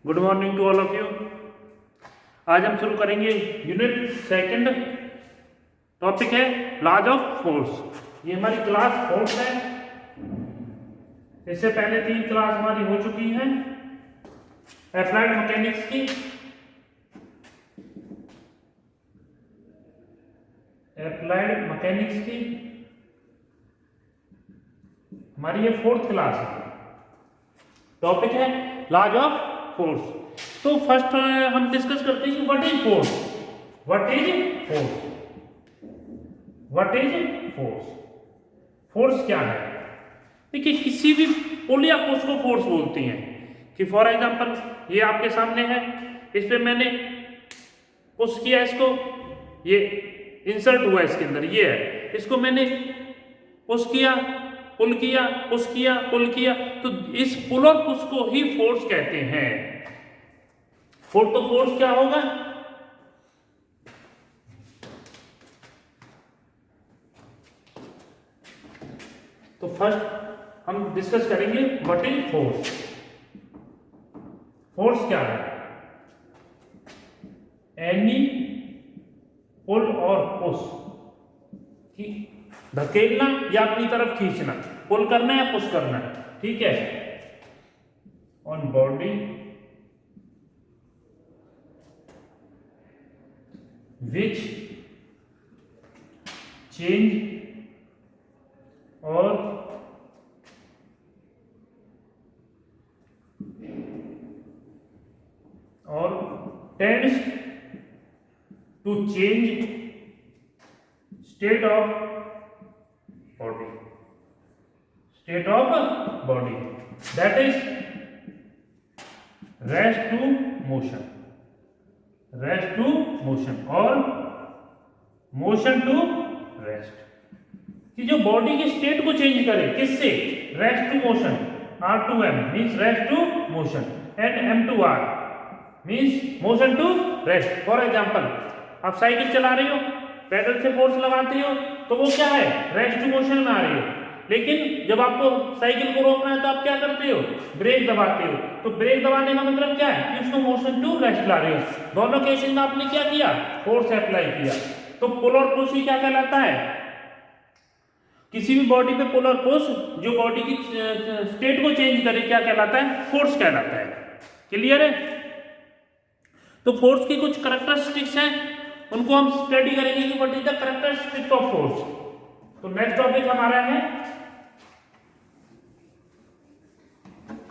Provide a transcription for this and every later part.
Good morning to all of you. आज हम शुरू करेंगे यूनिट सेकंड। टॉपिक है लॉज ऑफ फोर्स। ये हमारी क्लास 4 है। इससे पहले 3 क्लास हमारी हो चुकी हैं अप्लाइड मैकेनिक्स की। हमारी ये 4th क्लास है। टॉपिक है लॉज ऑफ फोर्स। तो फर्स्ट हम डिस्कस करते हैं व्हाट इज फोर्स। फोर्स क्या है? देखिए, किसी भी पुल या पुश को फोर्स बोलते हैं। कि फॉर एग्जांपल ये आपके सामने है, इस पे मैंने पुश किया, इसको ये इंसर्ट हुआ इसके अंदर, ये है, इसको मैंने पुश किया, पुल किया, पुश किया, पुल किया, तो इस पुल और पुश को ही फोर्स कहते हैं। फोर्स क्या होगा? तो फर्स्ट हम डिस्कस करेंगे व्हाट इज फोर्स। फोर्स क्या है? एनी पुल और पुश, धकेलना या अपनी तरफ खींचना, पुल करना या पुश करना, ठीक है, ऑन बॉडी विच चेंज और tends to change state of body, that is rest to motion और मोशन टू रेस्ट। कि जो बॉडी की स्टेट को चेंज करे, किससे? Rest to motion, R2M means rest to motion and M2R means motion to rest. For example, आप cycle चला रहे हो, पेडल से फोर्स लगाते हो, तो वो क्या है? रेस्ट टू मोशन में आ रही हो। लेकिन जब आपको साइकिल को रोकना है तो आप क्या करते हो? ब्रेक दबाते हो। तो ब्रेक दबाने का मतलब क्या है? कि उसको मोशन टू रेस्ट ला रहे हो। दोनों केसेस में आपने क्या किया? फोर्स अप्लाई किया। तो पुल और पुश ही क्या कहलाता है? किसी भी बॉडी पे पुल और पुश जो बॉडी की स्टेट को चेंज करे, क्या कहलाता है? फोर्स कहलाता है। क्लियर है? तो फोर्स की कुछ करैक्टरिस्टिक्स हैं, उनको हम स्टडी करेंगे कि what is the characteristics of force. तो नेक्स्ट टॉपिक हमारा है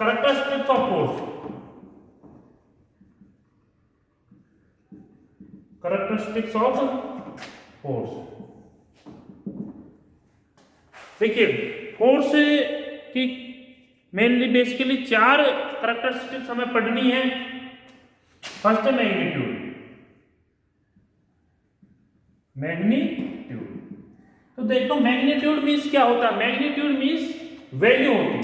करैक्टरिस्टिक्स ऑफ फोर्स। देखिए, फोर्स की मेनली बेसिकली 4 करैक्टरिस्टिक्स हमें पढ़नी है। फर्स्ट है मैग्नीट्यूड। तो देखो, मैग्नीट्यूड मीन्स क्या होता है? मैग्नीट्यूड मीन्स वैल्यू होती है,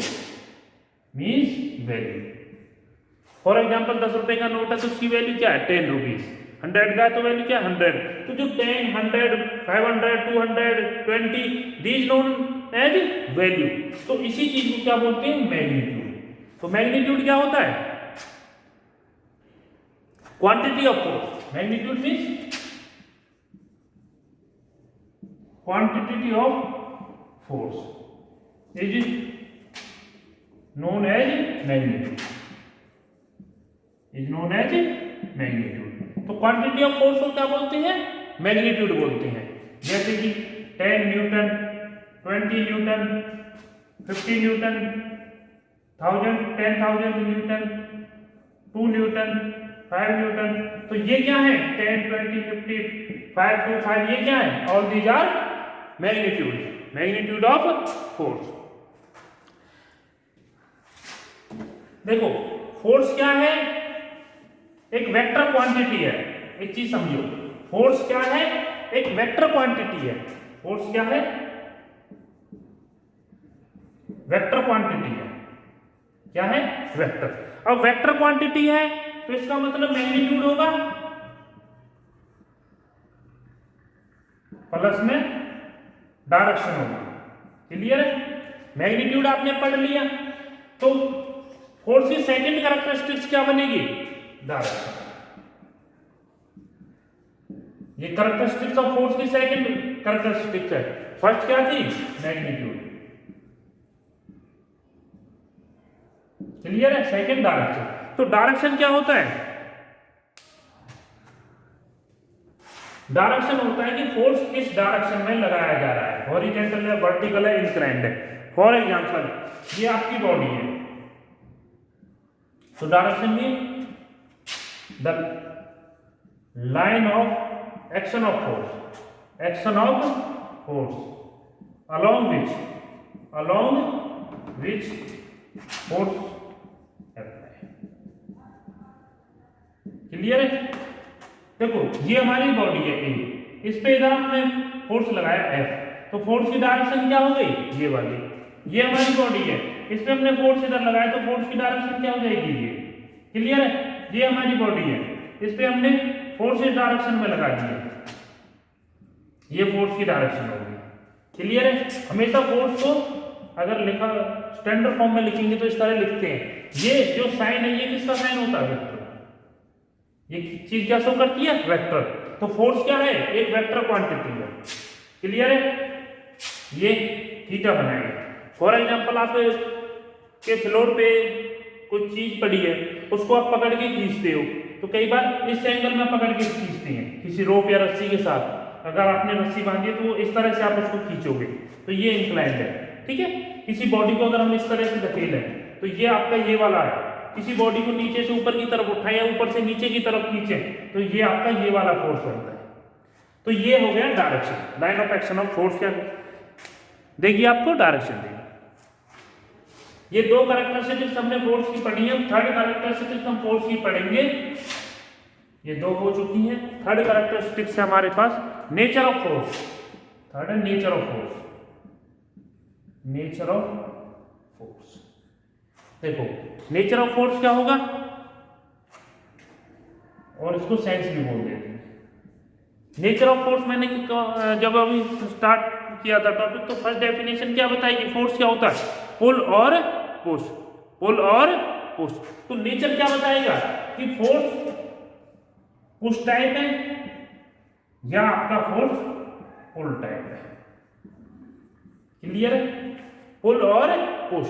फॉर एग्जाम्पल 10 रुपए का नोट है तो उसकी वैल्यू क्या है? 10 रुपीज। 100 का है तो वैल्यू क्या है? 100। तो जो 10, 100, 500, 200, 20 दीज नोन एज वैल्यू। तो इसी चीज को क्या बोलते हैं? मैग्नीट्यूड। तो मैग्नीट्यूड क्या होता है? Quantity of force. Magnitude means quantity of force is known as magnitude. तो क्वांटिटी ऑफ फोर्स को क्या बोलते हैं? मैग्नीट्यूड बोलते हैं। जैसे कि 10 Newton, 20 Newton, 50 Newton, 10,000 Newton, 2 Newton, 5 Newton. तो ये क्या है? 10, 20, 50, 5 to 5, ये क्या है? All these are magnitude of force. देखो, फोर्स क्या है? एक वेक्टर क्वांटिटी है। एक चीज समझो, फोर्स क्या है? एक वेक्टर क्वांटिटी है। फोर्स क्या है? वेक्टर क्वांटिटी है। क्या है? वेक्टर। अब वेक्टर क्वांटिटी है तो इसका मतलब मैग्नीट्यूड होगा प्लस में डायरेक्शन होगा। क्लियर है? मैग्नीट्यूड आपने पढ़ लिया। तो फोर्स की सेकंड कैरेक्टरिस्टिक्स क्या बनेगी? डायरेक्शन। ये कैरेक्टरिस्टिक्स ऑफ फोर्स की सेकंड कैरेक्टरिस्टिक्स है। फर्स्ट क्या थी? मैग्नीट्यूड। क्लियर है? Second direction. तो डायरेक्शन क्या होता है? डायरेक्शन होता है कि फोर्स किस डायरेक्शन में लगाया जा रहा है, हॉरिजॉन्टल है, वर्टिकल है, इंक्लाइंड है। फॉर एग्जांपल ये आपकी बॉडी है, तो डायरेक्शन में the line of action of force, action of force along which force apply। Clear है? देखो ये हमारी बॉडी है ए, इस पे इधर हमने फोर्स लगाया एफ, तो फोर्स की डायरेक्शन क्या हो गई? ये वाली। ये हमारी बॉडी है, इस पे हमने फोर्स इधर लगाया, तो फोर्स की डायरेक्शन क्या हो जाएगी? ये। क्लियर है? ये हमारी बॉडी है, इस पे हमने फोर्स इस डायरेक्शन में लगा दिया, ये फोर्स की डायरेक्शन होगी। क्लियर है? हमेशा फोर्स को अगर लिखा स्टैंडर्ड फॉर्म में लिखेंगे तो इस तरह लिखते हैं, ये जो साइन है ये किसका साइन होता है? वेक्टर। ये चीज क्या शो करती है? वेक्टर। तो फोर्स क्या है? एक वेक्टर क्वांटिटी है। क्लियर है? ये थीटा बनाएगा। फॉर एग्जांपल आप के फ्लोर पे कोई चीज पड़ी है, उसको आप पकड़ के खींचते हो, तो कई बार इस एंगल में पकड़ के खींचते हैं किसी रोप या रस्सी के साथ। अगर आपने रस्सी बांधी है तो इस तरह से आप उसको खींचोगे, तो ये इंक्लाइंड है। ठीक है? किसी बॉडी को अगर हम इस तरह से धकेलें तो ये आपका ये वाला है। किसी बॉडी को नीचे से ऊपर की तरफ उठाएं या ऊपर से नीचे की तरफ खींचें तो ये आपका ये वाला फोर्स बनता है। तो ये हो गया direction, line of action of force. क्या देगी आपको? डायरेक्शन देगी। ये दो कैरेक्टरिस्टिक्स हमने फोर्स की पढ़ी है। थर्ड कैरेक्टरिस्टिक्स हम फोर्स की पढ़ेंगे। ये दो हो चुकी हैं। थर्ड कैरेक्टरिस्टिक्स है हमारे पास नेचर ऑफ फोर्स। थर्ड है nature of force. Nature of force. देखो नेचर ऑफ फोर्स क्या होगा, और इसको सेंस भी बोल देते हैं। नेचर ऑफ फोर्स मैंने जब अभी स्टार्ट किया था टॉपिक, तो फर्स्ट डेफिनेशन क्या बताई कि फोर्स क्या होता है? पुल और पुश। पुल और पुश। तो नेचर क्या बताएगा कि फोर्स पुश टाइप है या आपका फोर्स पुल टाइप है। क्लियर है? पुल और पुश।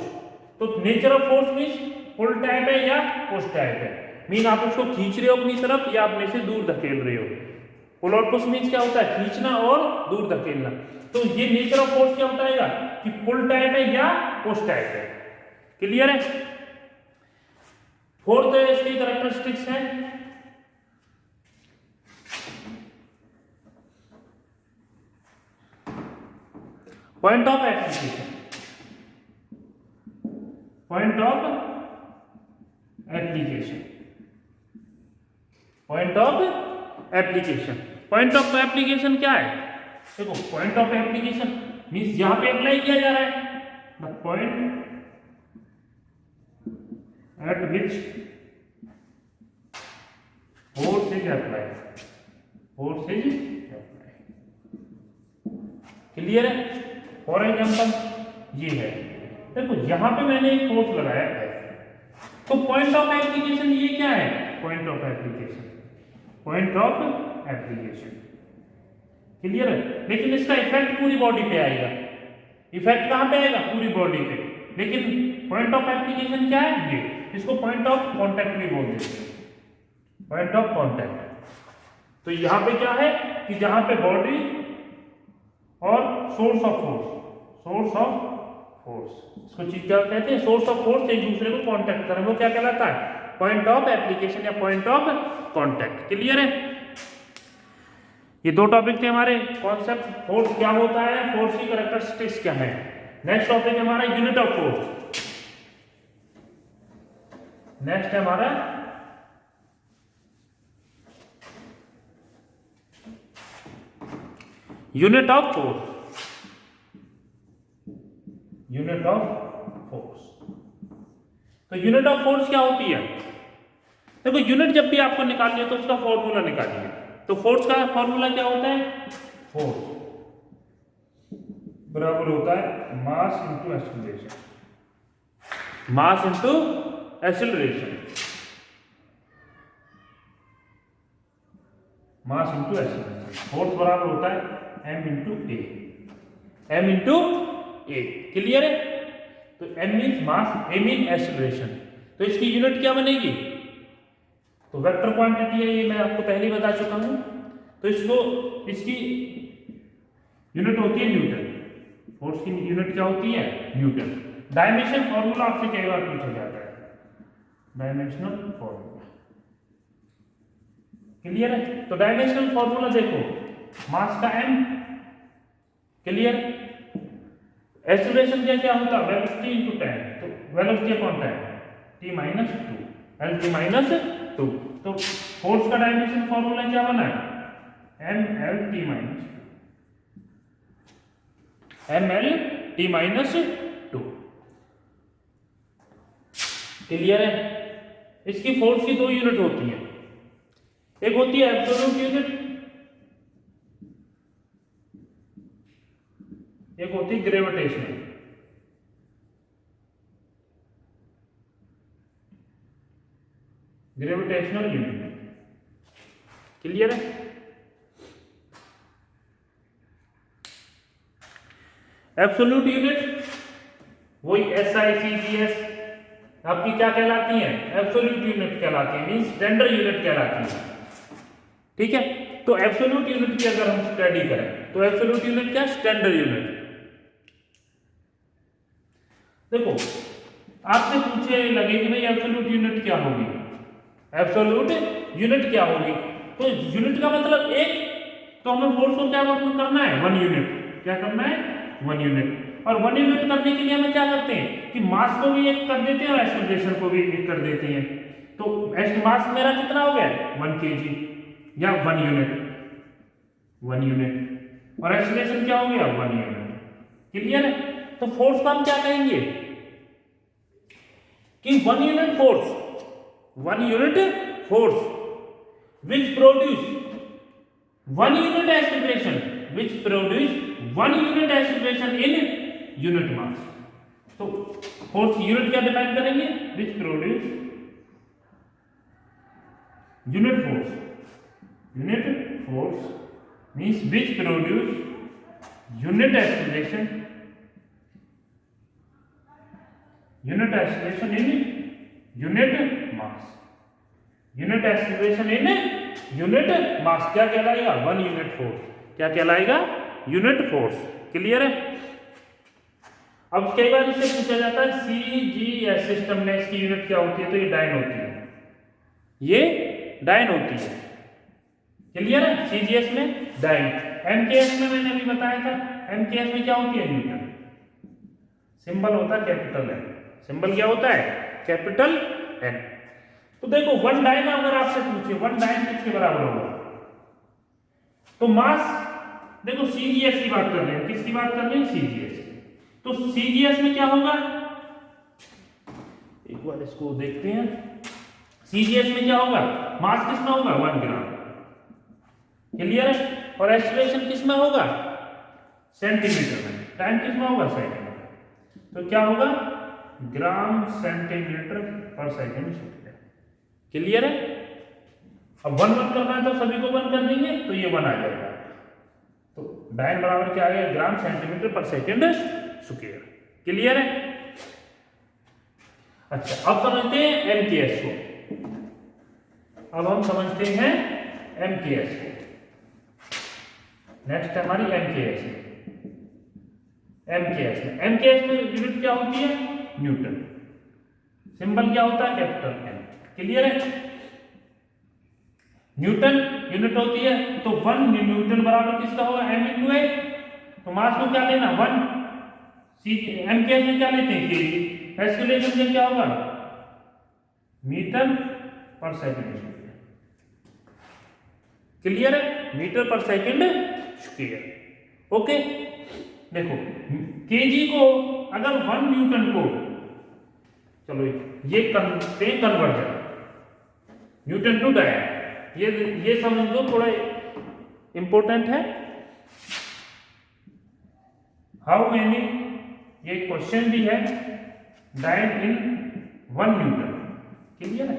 तो nature of force means pull type है या पुश टाइप है। मीन आप उसको खींच रहे हो अपनी तरफ या अपने से दूर धकेल रहे हो। पुल और पुश मीन्स क्या होता है? खींचना और दूर धकेलना। तो ये नेचर ऑफ फोर्स क्या बताएगा कि पुल टाइप है या पुश टाइप है। क्लियर है? फोर्थ इसकी कैरेक्टरिस्टिक्स है point of application. Point of application. Point of application. Point of application क्या है? देखो पॉइंट ऑफ एप्लीकेशन मीन्स यहां पे अप्लाई किया जा रहा है, the point eight which force is applied. Force is applied. Clear है? फॉर एग्जांपल ये है, देखो यहां पे मैंने एक फोर्स लगाया है, तो पॉइंट ऑफ एप्लीकेशन ये क्या है? Point of application. Point of application. Clear है? लेकिन इसका इफेक्ट पूरी बॉडी पे आएगा। इफेक्ट कहां पे आएगा? पूरी बॉडी पे। लेकिन पॉइंट ऑफ एप्लीकेशन क्या है? ये। इसको पॉइंट ऑफ कांटेक्ट भी बोल देते हैं। Point of contact. तो यहां पे क्या है कि जहां पे बॉडी और source of force, source of force, इसको चीज क्या कहते हैं? सोर्स ऑफ फोर्स एक दूसरे को कांटेक्ट करें, वो क्या कहलाता है? पॉइंट ऑफ एप्लीकेशन या पॉइंट ऑफ कांटेक्ट। क्लियर है? ये दो टॉपिक थे हमारे। कॉन्सेप्ट फोर्स क्या होता है, फोर्स की कैरेक्टरिस्टिक्स क्या है। नेक्स्ट टॉपिक है हमारा यूनिट ऑफ फोर्स। नेक्स्ट है हमारा unit of force. Unit of force. तो यूनिट ऑफ फोर्स क्या होती है? देखो यूनिट जब भी आपको निकालनी है तो उसका फॉर्मूला निकालिए। तो फोर्स का फॉर्मूला क्या होता है? फोर्स बराबर होता है mass into acceleration. Mass into acceleration, mass into acceleration. Force बराबर होता है m इंटू ए, m इंटू ए। क्लियर है? तो m means mass, a mean acceleration. तो इसकी यूनिट क्या बनेगी? तो वेक्टर क्वांटिटी है, ये मैं आपको पहले ही बता चुका हूं। तो इसकी यूनिट होती है न्यूटन। फोर्स की यूनिट क्या होती है? न्यूटन। डायमेंशन फॉर्मूला आपसे कई बार पूछा जाता है, डायमेंशनल फॉर्मूला। क्लियर है? तो डायमेंशनल फॉर्मूला देखो, मास का m, क्लियर। एक्सेलरेशन क्या होता है? Velocity into time. तो velocity upon time, t minus 2, L T minus 2। तो फोर्स का डायमेंशन फॉर्मूला क्या बना है? M L T minus 2, M L T minus 2। Clear है? इसकी फोर्स की दो यूनिट होती है, एक होती है एब्सोल्यूट यूनिट, एक होती है ग्रेविटेशनल। Gravitational unit. क्लियर है? एब्सोल्यूट यूनिट वही SI CGS आपकी क्या कहलाती है? एब्सोल्यूट यूनिट कहलाती है, मींस स्टैंडर्ड यूनिट कहलाती है। ठीक है? तो एब्सोल्यूट यूनिट की अगर हम स्टडी करें तो एब्सोल्यूट यूनिट क्या? Standard unit. देखो, आपसे पूछे लगे कि भाई एब्सोल्यूट यूनिट क्या होगी, एब्सोल्यूट यूनिट क्या होगी? तो यूनिट का मतलब एक, तो हमें फोर्स को क्या करना है? 1 यूनिट। क्या करना है? 1 यूनिट। और 1 यूनिट करने के लिए हमें क्या करते हैं कि मास को भी एक कर देते हैं और एक्सेलरेशन को भी एक कर देते हैं। तो मास मेरा कितना हो गया? 1 kg या 1 यूनिट, 1 यूनिट। और एक्सेलरेशन क्या हो गया? 1 यूनिट। क्लियर है? तो फोर्स को हम क्या कहेंगे कि 1 unit force, 1 unit force which produce 1 unit acceleration, which produce 1 unit acceleration in unit mass। तो फोर्स यूनिट क्या डिफाइन करेंगे? which produce unit force, unit force means which produce unit acceleration, unit acceleration in unit mass, unit acceleration in unit mass. क्या कहलाएगा? 1 unit force. क्या कहलाएगा? Unit force. Clear है? अब कई बार इससे पूछा जाता है CGS सिस्टम में इसकी यूनिट क्या होती है? तो ये डायन होती है, ये डायन होती है। क्लियर है? CGS में डायन। MKS में मैंने अभी बताया था, MKS में क्या होती है? न्यूटन। सिंबल होता है कैपिटल N। सिंबल क्या होता है? Capital N। तो देखो 1 डायन अगर आपसे पूछे 1 डायन किसके बराबर होगा? तो मास, देखो CGS की बात कर रहे हैं, किसकी बात कर रहे हैं? CGS। तो CGS में क्या होगा? एक बार इसको देखते हैं। CGS में क्या होगा? मास किसमें होगा? 1 ग्राम। क्लियर है? और एक्सेलरेशन किसमें होगा? सेंटीमीटर में। टाइम किसमें होगा? सेकंड में। तो क्या होगा? ग्राम सेंटीमीटर पर सेकंड। क्लियर है? अब 1 1 करना है तो सभी को 1 कर देंगे, तो ये 1 आ जाएगा। तो डायन बराबर क्या आ गया? ग्राम सेंटीमीटर पर सेकंड स्क्वायर। क्लियर है? अच्छा, अब समझते हैं MKS को। अब हम समझते हैं MKS को। नेक्स्ट है हमारी MKS में। MKS में यूनिट क्या होती है? न्यूटन। सिंबल क्या होता है? Capital N। क्लियर है? न्यूटन यूनिट होती है, तो 1 न्यूटन बराबर किसका होगा? m इंटू ए। तो मास को क्या लेना? 1। MKS में क्या लेते हैं? kg। एक्सेलरेशन में क्या होगा? मीटर पर सेकंड। क्लियर है? मीटर पर सेकंड स्क्वायर। ओके, देखो kg को अगर 1 न्यूटन को, चलो ये करते हैं कन्वर्जन, न्यूटन टू डायन। ये समझ लो, थोड़ा इंपॉर्टेंट है। हाउ मेनी, ये क्वेश्चन भी है, डायन इन 1 न्यूटन। क्लियर है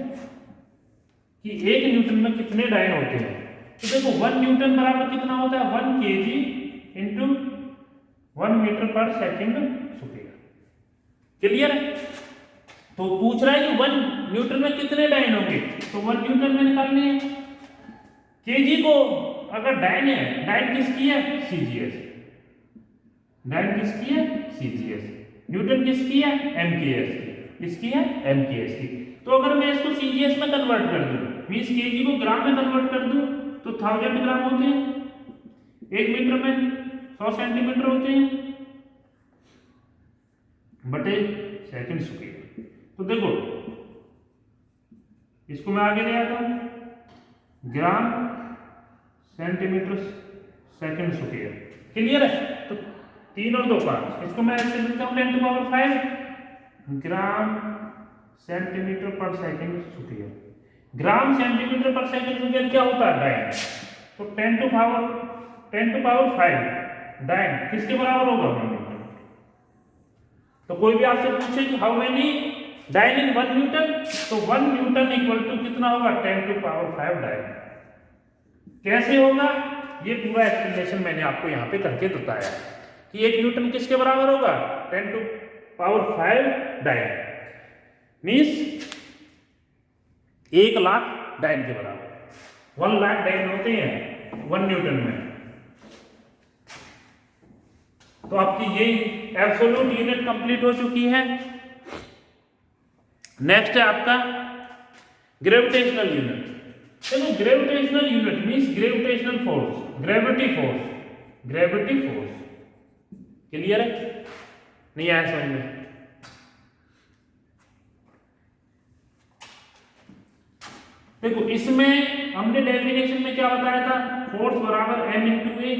कि 1 न्यूटन में कितने डायन होते हैं। तो देखो 1 न्यूटन बराबर कितना होता है, 1 kg इंटू 1 मीटर पर सेकेंड स्क्वायर। क्लियर है। तो पूछ रहा है कि 1 न्यूटन में कितने डायन होंगे, तो 1 न्यूटन में निकालने हैं। केजी को अगर डायन है, डायन किसकी है, सीजीएस, डायन किसकी है, सीजीएस, न्यूटन किसकी है, एमकेएस की, किसकी है, एमकेएस की। तो अगर मैं इसको सीजीएस में कन्वर्ट कर दूं, मींस केजी को ग्राम में कन्वर्ट कर दूं, तो 1000 ग्राम होते हैं, 1 मीटर में 100 सेंटीमीटर होते हैं बटे सेकंड स्क्वायर। तो देखो इसको मैं आगे ले आता हूं, gram centimetre second square. Clear है। तो 3 और 2 5, इसको मैं ऐसे लिखता हूं 10⁵ ग्राम सेंटीमीटर पर सेकंड स्क्वायर। ग्राम सेंटीमीटर पर सेकंड स्क्वायर क्या होता है, डायन। तो 10⁵ डायन किसके बराबर होगा, 1 न्यूटन। तो कोई भी आपसे पूछे कि हाउ मेनी डायन इन 1 न्यूटन, तो 1 न्यूटन इक्वल टू कितना होगा, 10⁵ डायन। कैसे होगा, ये पूरा एक्सप्लेनेशन मैंने आपको यहाँ पे करके बताया कि 1 न्यूटन किसके बराबर होगा, 10⁵ डायन, मीन्स 1 लाख डायन के बराबर। 1 लाख डायन होते हैं 1 न्यूटन में। तो आपकी ये एब्सोल्यूट यूनिट कंप्लीट हो चुकी है। नेक्स्ट है आपका ग्रेविटेशनल यूनिट। देखो gravitational unit means gravitational force, gravity force, gravity force. Clear है, नहीं आया समझ में। देखो इसमें हमने डेफिनेशन में क्या बताया था, फोर्स बराबर m इंटू ए।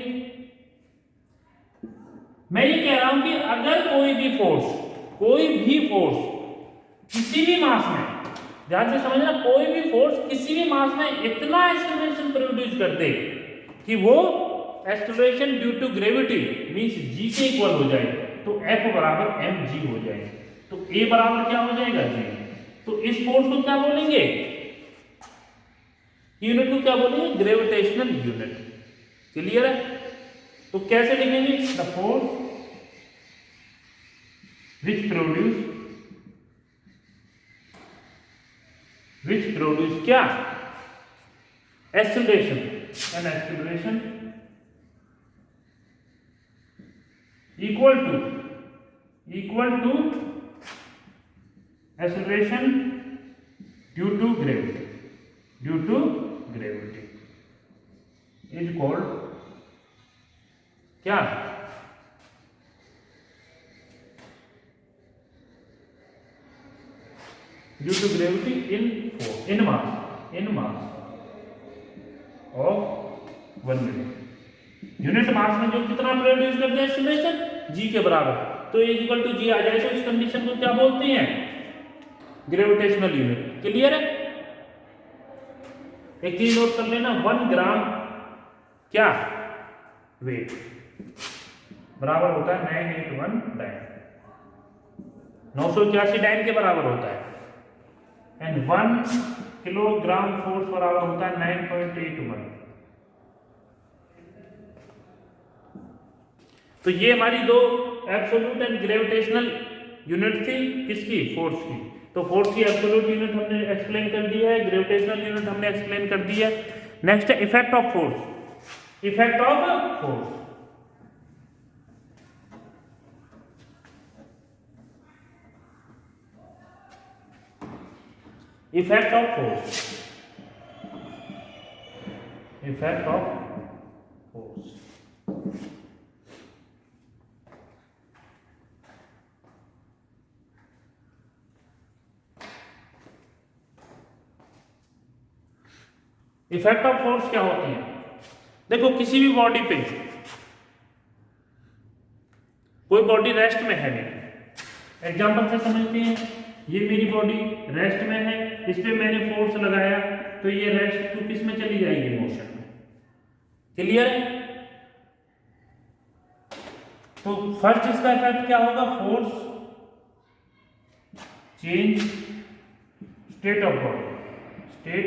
मैं ये कह रहा हूं कि अगर कोई भी फोर्स किसी भी मास में, ध्यान से समझना, कोई भी फोर्स किसी भी मास में इतना एक्सेलरेशन प्रोड्यूस कर दे कि वो acceleration due to gravity means g के इक्वल हो जाए, तो F बराबर mg हो जाए। तो A बराबर क्या हो जाएगा, g। तो इस फोर्स को क्या बोलेंगे, यूनिट को क्या बोलेंगे, ग्रेविटेशनल यूनिट। क्लियर है। तो कैसे लिखेंगे, द फोर्स विच प्रोड्यूस क्या, acceleration, and acceleration equal to acceleration due to gravity is called क्या, due to gravity in mass of 1 metre. Unit mass में जो कितना प्रोड्यूस करते हैं एक्सेलरेशन, g के बराबर, तो इक्वल टू g आ जाए तो इस कंडीशन को क्या बोलते हैं, ग्रेविटेशनल यूनिट। क्लियर है। एक चीज नोट कर लेना, 1 ग्राम क्या वेट बराबर होता है 981 डायन, 981 डायन के बराबर होता है। एंड 1 किलोग्राम फोर्स बराबर होता है 9.81। तो ये हमारी 2 एब्सोल्यूट एंड ग्रेविटेशनल यूनिट थी, किसकी, फोर्स की। तो फोर्स की एब्सोल्यूट यूनिट हमने एक्सप्लेन कर दी है, ग्रेविटेशनल यूनिट हमने एक्सप्लेन कर दी है। नेक्स्ट है effect of force. Effect of force, effect of force, effect of force. Effect of force क्या होती है, देखो किसी भी बॉडी पे, कोई बॉडी रेस्ट में है नहीं, एग्जांपल से समझते हैं, ये मेरी बॉडी रेस्ट में है, इस पे मैंने फोर्स लगाया तो ये रेस्ट टू किस में चली जाएगी, मोशन में। क्लियर है। तो फर्स्ट इसका इफेक्ट क्या होगा, force change state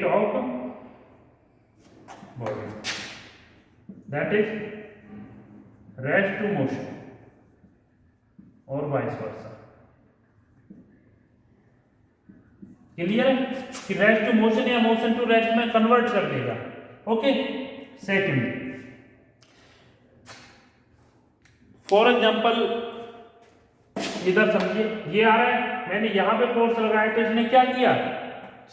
of body that is rest to motion और वाइस वर्सा। क्लियर है कि रेस्ट टू मोशन या मोशन टू रेस्ट में कन्वर्ट कर देगा। ओके, सेकंड फॉर एग्जांपल इधर समझिए, ये आ रहा है, मैंने यहां पे फोर्स लगाया तो इसने क्या किया,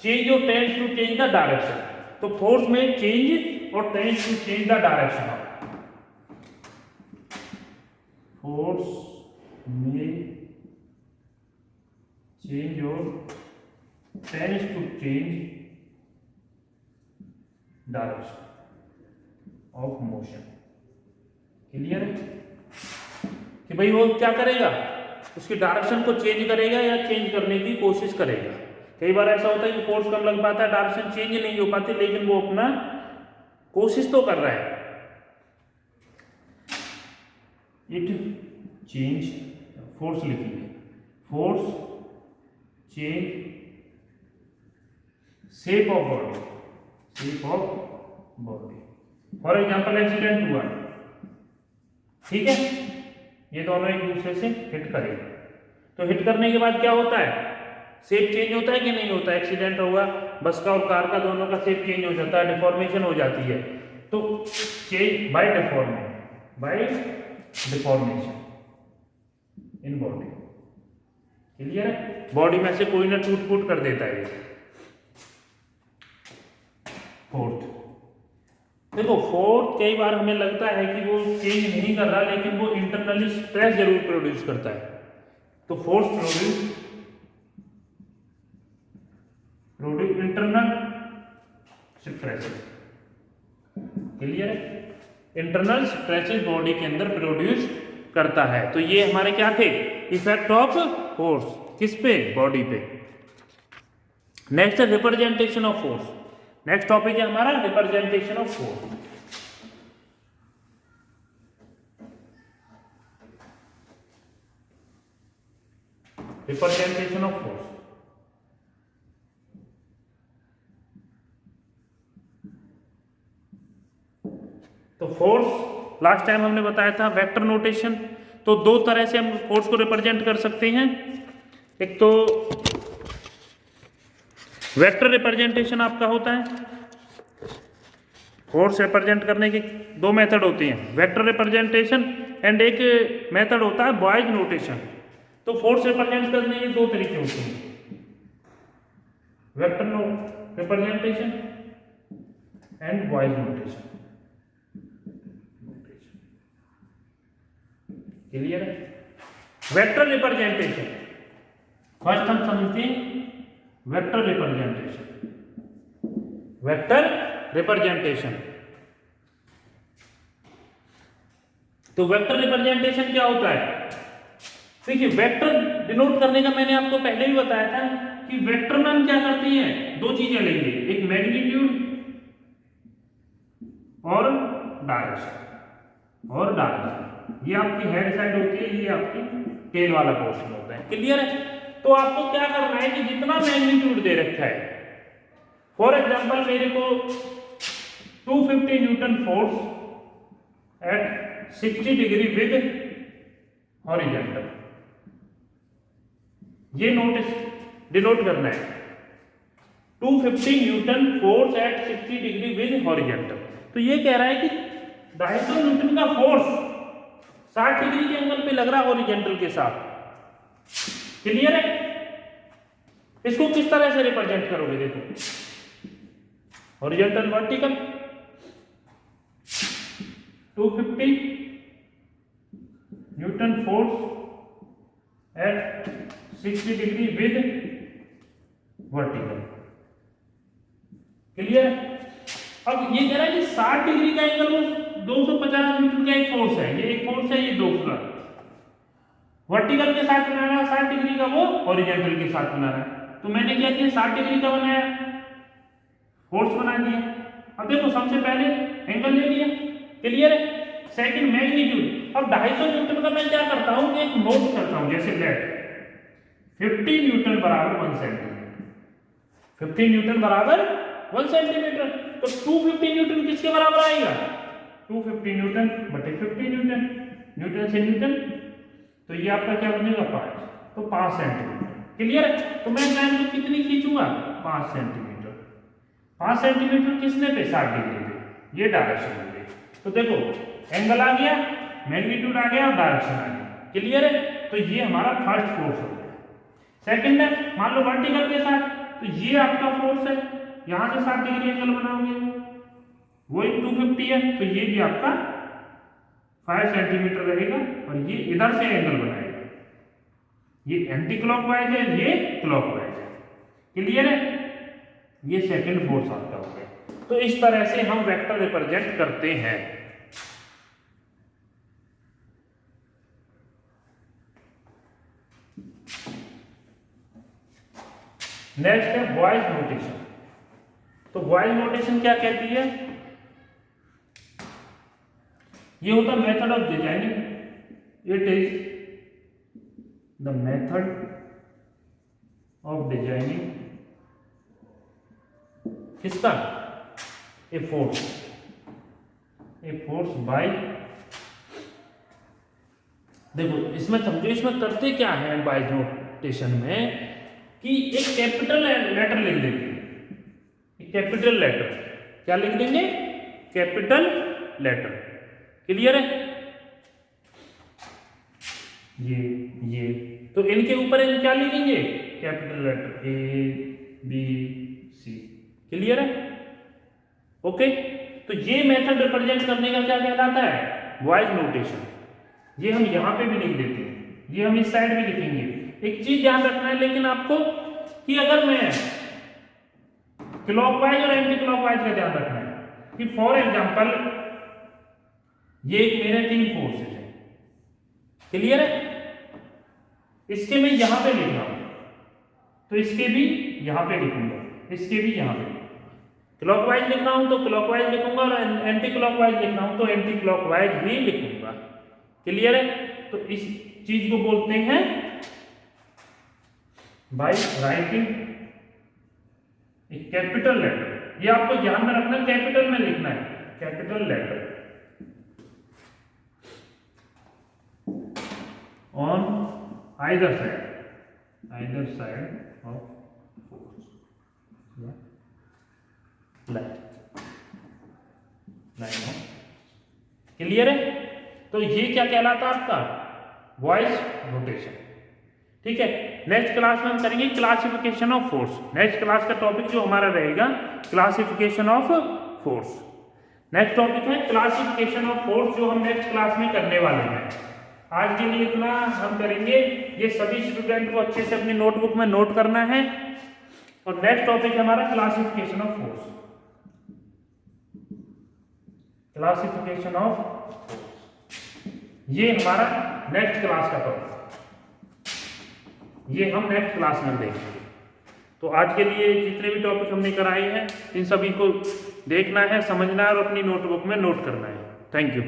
चेंज और tends to change the direction. तो फोर्स में चेंज और tends to change the direction, force में चेंज और tends to change direction of motion. Clear है कि भाई वो क्या करेगा, उसकी डायरेक्शन को चेंज करेगा या चेंज करने की कोशिश करेगा। कई बार ऐसा होता है कि फोर्स कम लग पाता है, डायरेक्शन चेंज नहीं हो पाती, लेकिन वो अपना कोशिश तो कर रहा है। इट चेंज, फोर्स लिखिए, force change shape of body, shape of body. For example accident हुआ, ठीक है, ये दोनों एक दूसरे से हिट करेंगे, तो हिट करने के बाद क्या होता है, शेप चेंज होता है कि नहीं होता है। एक्सीडेंट होगा बस का और कार का, दोनों का शेप चेंज हो जाता है, डिफॉर्मेशन हो जाती है। तो change bye deformation in body. Clear है, बॉडी में से कोई ना टूट फूट कर देता है। फोर्थ देखो, फोर्थ कई बार हमें लगता है कि वो चेंज नहीं कर रहा, लेकिन वो इंटरनली स्ट्रेस जरूर प्रोड्यूस करता है। तो force produce internal stress. Clear है, इंटरनल स्ट्रेसेस बॉडी के अंदर प्रोड्यूस करता है। तो ये हमारे क्या थे, इफेक्ट ऑफ फोर्स, किस पे, बॉडी पे। नेक्स्ट है representation of force. Next topic है हमारा representation of force. Representation of force, तो फोर्स लास्ट टाइम हमने बताया था वेक्टर नोटेशन। तो दो तरह से हम फोर्स को रिप्रेजेंट कर सकते हैं। एक तो वेक्टर रिप्रेजेंटेशन आपका होता है, फोर्स रिप्रेजेंट करने के दो मेथड होती हैं, वेक्टर रिप्रेजेंटेशन एंड एक मेथड होता है बॉयज नोटेशन। तो फोर्स रिप्रेजेंट करने के दो तरीके होते हैं, vector representation and boys notation. Clear है, वेक्टर रिप्रेजेंटेशन फर्स्ट हम समझते हैं, वेक्टर रिप्रेजेंटेशन। वेक्टर रिप्रेजेंटेशन, तो वेक्टर रिप्रेजेंटेशन क्या होता है, देखिए वेक्टर डिनोट करने का मैंने आपको पहले भी बताया था कि वेक्टर में हम क्या करते हैं, दो चीजें लेंगे, एक मैग्नीट्यूड और डायरेक्शन। ये आपकी हेड साइड होती है, ये आपकी टेल वाला पोर्शन होता है। क्लियर है, तो आपको क्या करना है कि जितना मैग्नीट्यूड दे रखा है, फॉर एग्जांपल मेरे को 250 Newton force at 60 degree with horizontal, ये डिनोट करना है, 250 Newton force at 60 degree with horizontal. तो ये कह रहा है कि 250 न्यूटन का फोर्स 60 डिग्री के एंगल पे लग रहा है हॉरिजॉन्टल के साथ। क्लियर है, इसको किस तरह से रिप्रेजेंट करोगे, देखो horizontal vertical 250 Newton force at 60 degree with vertical. Clear, अब ये कह रहा है कि 60 डिग्री का एंगल वो 250 न्यूटन का एक फोर्स है, ये एक फोर्स है, ये दूसरा वर्टिकल के साथ बना रहा है, 60 डिग्री का वो हॉरिजॉन्टल के साथ बना रहा है। तो मैंने क्या किया, 60 डिग्री का बनाया, फोर्स बना दिया। अब देखो सबसे पहले एंगल ले लिया। क्लियर है, सेकंड मैग्नीट्यूड। अब 250 न्यूटन का मैं क्या करता हूं कि एक नोट करता हूं, जैसे लेट 50 न्यूटन बराबर 1 सेंटीमीटर। 50 न्यूटन बराबर 1 सेंटीमीटर। तो 250 न्यूटन किसके बराबर आएगा? 250 न्यूटन बटे 50 न्यूटन, न्यूटन से न्यूटन, तो ये आपका क्या बनेगा 5, तो 5 सेंटीमीटर। क्लियर है? तो मैं लाइन को कितनी खींचूंगा? 5 सेंटीमीटर। 5 सेंटीमीटर किसने पे? 60 डिग्री पे, ये डायरेक्शन में। तो देखो एंगल आ गया, मैग्नीट्यूड आ गया और डायरेक्शन आ गया। क्लियर है? तो ये हमारा फर्स्ट फोर्स हो गया। सेकंड है, मान लो वर्टिकल के साथ, तो ये आपका फोर्स है, यहां से 60 डिग्री एंगल बनाओगे, वही 250 है, तो ये भी आपका 5 सेंटीमीटर रहेगा और ये इधर से एंगल बनाएगा। ये एंटी क्लॉकवाइज है, ये क्लॉकवाइज है। क्लियर है? ये सेकंड फोर्स आपका हो गया। तो इस तरह से हम वेक्टर रिप्रेजेंट करते हैं। नेक्स्ट है बॉयज नोटेशन। तो बॉयज नोटेशन क्या कहती है? ये होता method of designing. It is the method of designing किसका? ए फोर्स बाय, देखो इसमें समझो, इसमें करते क्या है बॉयज नोटेशन में कि एक कैपिटल लेटर लिख देंगे। एक कैपिटल लेटर, क्या लिख देंगे? Capital letter. क्लियर है? ये तो इनके ऊपर इन क्या लिखेंगे? Capital letter A B C। Clear है? ओके। तो ये मेथड रिप्रेजेंट करने का क्या कहलाता है? Bow's notation. ये हम यहां पे भी लिख देते हैं, ये हम इस साइड भी लिखेंगे। एक चीज ध्यान रखना है लेकिन आपको, कि अगर मैं क्लॉकवाइज और एंटी क्लॉकवाइज का ध्यान रखना है कि फॉर एग्जांपल ये एक मेरे 3 फोर्सेस है। क्लियर है? इसके मैं यहां पे लिख रहा हूं, तो इसके भी यहां पे लिखूंगा, इसके भी यहां पे। क्लॉकवाइज लिख रहा हूं तो क्लॉकवाइज लिखूंगा और एंटी क्लॉकवाइज लिख रहा हूं तो एंटी क्लॉकवाइज ही लिखूंगा। क्लियर है? तो इस चीज को बोलते हैं by writing a capital letter. ये आपको ध्यान में रखना, कैपिटल में लिखना है, capital letter on either side of force line of. Clear है? तो ये क्या कहलाता है आपका? Bow's notation. ठीक है? नेक्स्ट क्लास में हम करेंगे classification of force. Next class का टॉपिक जो हमारा रहेगा classification of force. Next topic है क्लासिफिकेशन ऑफ फोर्स, जो हम नेक्स्ट क्लास में करने वाले हैं। आज के लिए इतना हम करेंगे। ये सभी स्टूडेंट को अच्छे से अपनी नोटबुक में नोट करना है। और नेक्स्ट टॉपिक है हमारा classification of force. Classification of force, ये हमारा नेक्स्ट क्लास का टॉपिक, ये हम नेक्स्ट क्लास में देखेंगे। तो आज के लिए जितने भी टॉपिक हमने कराए हैं इन सभी को देखना है, समझना है और अपनी नोटबुक में नोट करना है। Thank you.